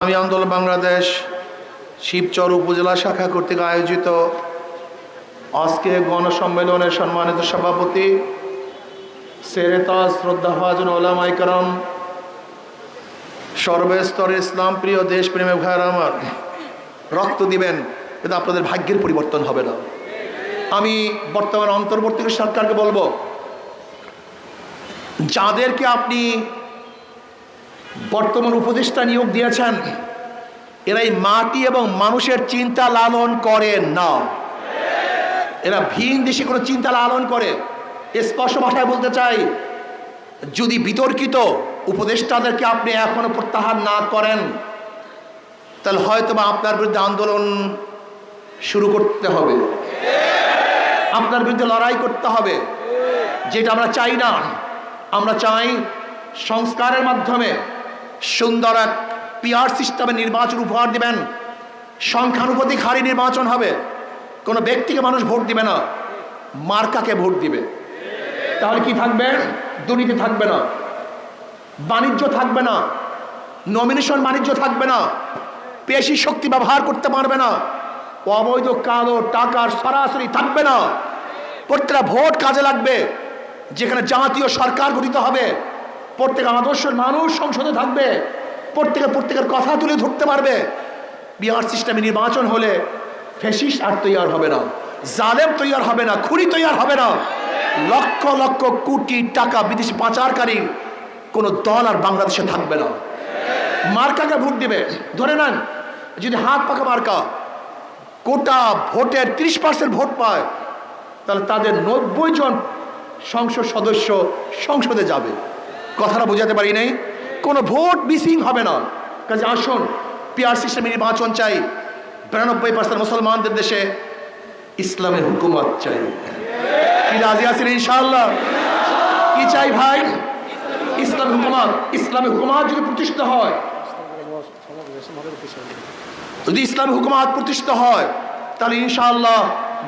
আমি আন্দোলন বাংলাদেশ শিবচর উপজেলা শাখা কর্তৃক আয়োজিত আজকে গণসম্মেলনের সম্মানিত সভাপতি সেরেতাজ শ্রদ্ধাভাজন ওলামায়ে কেরাম, সর্বস্তরের ইসলাম প্রিয় দেশপ্রেমী ভাইয়েরা আমার, রক্ত দিবেন কিন্তু আপনাদের ভাগ্যের পরিবর্তন হবে না। আমি বর্তমান অন্তর্বর্তী সরকারকে বলবো, যাদেরকে আপনি বর্তমান উপদেষ্টা নিয়োগ দিয়েছেন, এরাই মাটি এবং মানুষের চিন্তা লালন করে না, এরা ভিন দেশে কোনো চিন্তা লালন করে। স্পষ্ট ভাষায় বলতে চাই, যদি বিতর্কিত উপদেষ্টাদেরকে আপনি এখনো প্রত্যাহার না করেন, তাহলে হয়তো বা আপনার বিরুদ্ধে আন্দোলন শুরু করতে হবে, আপনার বিরুদ্ধে লড়াই করতে হবে, যেটা আমরা চাই না। আমরা চাই সংস্কারের মাধ্যমে সুন্দর এক পিআর সিস্টেমে নির্বাচন উপহার দিবেন, সংখ্যানুপাতিক হারে নির্বাচন হবে, কোনো ব্যক্তিকে মানুষ ভোট দিবে না, মার্কাকে ভোট দিবে। তাহলে কি থাকবে? দুর্নীতি থাকবে না, বাণিজ্য থাকবে না, নমিনেশন বাণিজ্য থাকবে না, পেশি শক্তি ব্যবহার করতে পারবে না, অবৈধ কালো টাকার সরাসরি থাকবে না। প্রত্যেকটা ভোট কাজে লাগবে। যেখানে জাতীয় সরকার গঠিত হবে, প্রত্যেক আদর্শের মানুষ সংসদে থাকবে, প্রত্যেকের কথা তুলে ধরতে পারবে। বিহার সিস্টেমে নির্বাচন হলে ফ্যাসিস্ট আর তৈরি হবে না, জালেম তৈরি হবে না, খুনি তৈরি হবে না, লক্ষ লক্ষ কোটি টাকা বিদেশি পাচারকারী কোনো দল আর বাংলাদেশে থাকবে না। মার্কাকে ভোট দিবে। ধরে নেন যদি হাত পাকা মার্কা কোটা ভোটের 30% ভোট পায়, তাহলে তাদের 90 জন সংসদ সদস্য সংসদে যাবে। কথাটা বোঝাতে পারি নাই? কোনো ভোট মিসিং হবে না। কাজে আসুন, পিআর সিস্টেমে নির্বাচন চাই। 92% মুসলমানদের দেশে ইসলামের হুকুমত চাই। কি রাজি আছেন ইনশাআল্লাহ? কি চাই ভাই? ইসলামের হুকুমত। ইসলামের হুকুমত যদি প্রতিষ্ঠিত হয়, যদি ইসলামের হুকুমত প্রতিষ্ঠিত হয়, তাহলে ইনশাআল্লাহ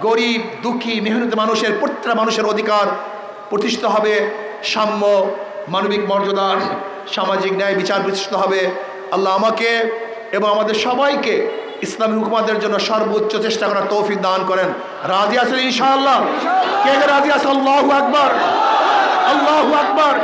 গরিব দুঃখী মেহনতি মানুষের প্রত্যেকটা মানুষের অধিকার প্রতিষ্ঠিত হবে, সাম্য মানবিক মর্যাদা সামাজিক ন্যায় বিচার প্রতিষ্ঠিত হবে। আল্লাহ আমাকে এবং আমাদের সবাইকে ইসলামী হুকুমতের জন্য সর্বোচ্চ চেষ্টা করার তৌফিক দান করেন। রাজি আছেন ইনশাআল্লাহ? কে রাজি আছে? আল্লাহু আকবার, আল্লাহু আকবার।